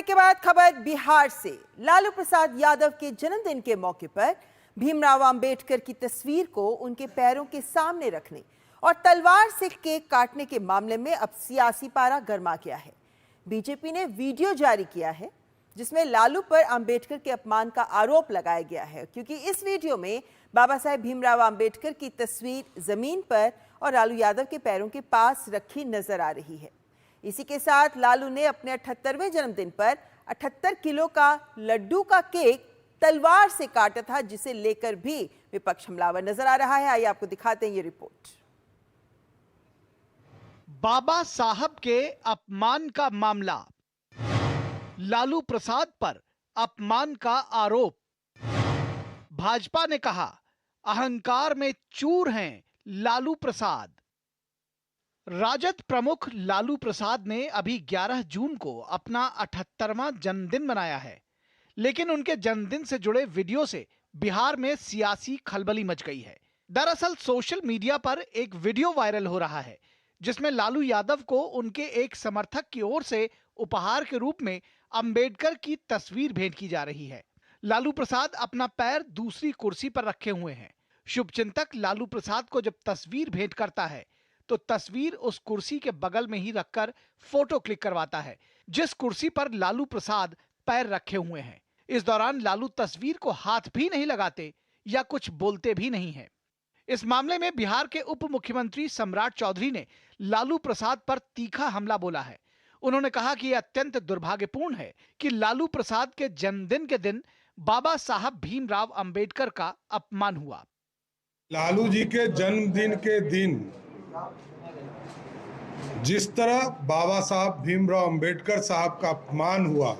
के बाद खबर बिहार से। लालू प्रसाद यादव के जन्मदिन के मौके पर भीमराव अंबेडकर की तस्वीर को उनके पैरों के सामने रखने और तलवार से केक काटने के मामले में अब सियासी पारा गर्मा गया है। बीजेपी ने वीडियो जारी किया है जिसमें लालू पर अंबेडकर के अपमान का आरोप लगाया गया है, क्योंकि इस वीडियो में बाबा साहेब भीमराव अंबेडकर की तस्वीर जमीन पर और लालू यादव के पैरों के पास रखी नजर आ रही है। इसी के साथ लालू ने अपने 78वें जन्मदिन पर 78 किलो का लड्डू का केक तलवार से काटा था, जिसे लेकर भी विपक्ष हमलावर नजर आ रहा है। आइए आपको दिखाते हैं ये रिपोर्ट। बाबा साहब के अपमान का मामला, लालू प्रसाद पर अपमान का आरोप। भाजपा ने कहा अहंकार में चूर हैं लालू प्रसाद। राजद प्रमुख लालू प्रसाद ने अभी 11 जून को अपना 78वां जन्मदिन मनाया है, लेकिन उनके जन्मदिन से जुड़े वीडियो से बिहार में सियासी खलबली मच गई है। दरअसल सोशल मीडिया पर एक वीडियो वायरल हो रहा है जिसमें लालू यादव को उनके एक समर्थक की ओर से उपहार के रूप में अंबेडकर की तस्वीर भेंट की जा रही है। लालू प्रसाद अपना पैर दूसरी कुर्सी पर रखे हुए हैं। शुभचिंतक लालू प्रसाद को जब तस्वीर भेंट करता है तो तस्वीर उस कुर्सी के बगल में ही रखकर फोटो क्लिक करवाता है जिस कुर्सी पर लालू प्रसाद पैर रखे हुए हैं। इस दौरान लालू तस्वीर को हाथ भी नहीं लगाते या कुछ बोलते भी नहीं है। इस मामले में बिहार के उप मुख्यमंत्री सम्राट चौधरी ने लालू प्रसाद पर तीखा हमला बोला है। उन्होंने कहा कि यह अत्यंत दुर्भाग्यपूर्ण है कि लालू प्रसाद के जन्मदिन के दिन बाबा साहब भीमराव अंबेडकर का अपमान हुआ। लालू जी के जन्मदिन के दिन जिस तरह बाबा साहब भीमराव अंबेडकर साहब का अपमान हुआ,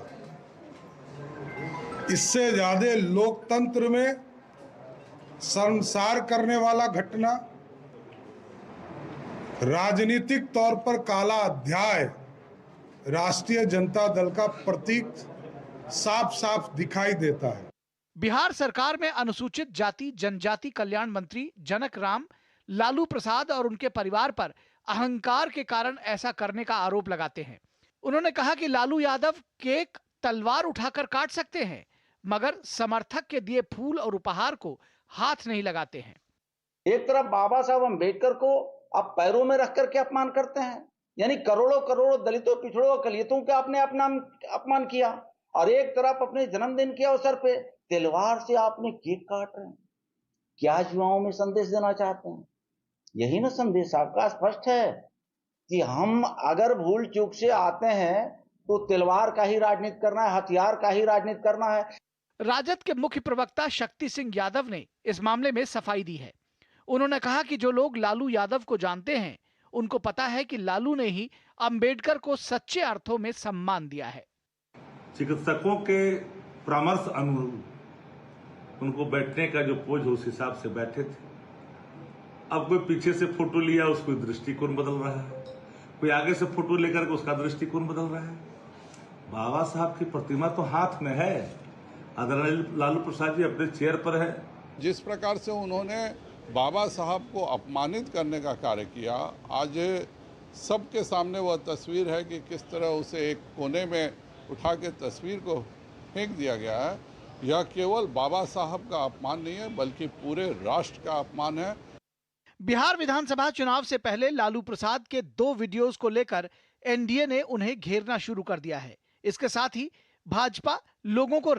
इससे ज्यादा लोकतंत्र में शर्मसार करने वाला घटना, राजनीतिक तौर पर काला अध्याय राष्ट्रीय जनता दल का प्रतीक साफ साफ दिखाई देता है। बिहार सरकार में अनुसूचित जाति जनजाति कल्याण मंत्री जनक राम लालू प्रसाद और उनके परिवार पर अहंकार के कारण ऐसा करने का आरोप लगाते हैं। उन्होंने कहा कि लालू यादव केक तलवार उठाकर काट सकते हैं, मगर समर्थक के दिए फूल और उपहार को हाथ नहीं लगाते हैं। एक तरफ बाबा साहब अंबेडकर को आप पैरों में रख करके अपमान करते हैं, यानी करोड़ों करोड़ों दलितों, पिछड़ों, अकलियतों का आपने अपमान किया, और एक तरफ अपने जन्मदिन के अवसर पे तलवार से आपने केक काट रहे हैं। क्या युवाओं में संदेश देना चाहते हैं? यही ना संदेश आपका स्पष्ट है कि हम अगर भूल चूक से आते हैं तो तलवार का ही राजनीति करना है, हथियार का ही राजनीति करना है। राजद के मुख्य प्रवक्ता शक्ति सिंह यादव ने इस मामले में सफाई दी है। उन्होंने कहा कि जो लोग लालू यादव को जानते हैं उनको पता है कि लालू ने ही अंबेडकर को सच्चे अर्थों में सम्मान दिया है। चिकित्सकों के परामर्श अनुरूप उनको बैठने का जो पोज हो उस हिसाब से बैठे थे। अब कोई पीछे से फोटो लिया, उसको दृष्टिकोण बदल रहा है, कोई आगे से फोटो लेकर के उसका दृष्टिकोण बदल रहा है। बाबा साहब की प्रतिमा तो हाथ में है, आदरणीय लालू प्रसाद जी अपने चेयर पर है। जिस प्रकार से उन्होंने बाबा साहब को अपमानित करने का कार्य किया, आज सबके सामने वह तस्वीर है कि किस तरह उसे एक कोने में उठा के तस्वीर को फेंक दिया गया है। यह केवल बाबा साहब का अपमान नहीं है, बल्कि पूरे राष्ट्र का अपमान है। बिहार विधानसभा चुनाव से पहले लालू प्रसाद के 2 वीडियोस को लेकर एनडीए ने उन्हें घेरना शुरू कर दिया है। इसके साथ ही भाजपा लोगों को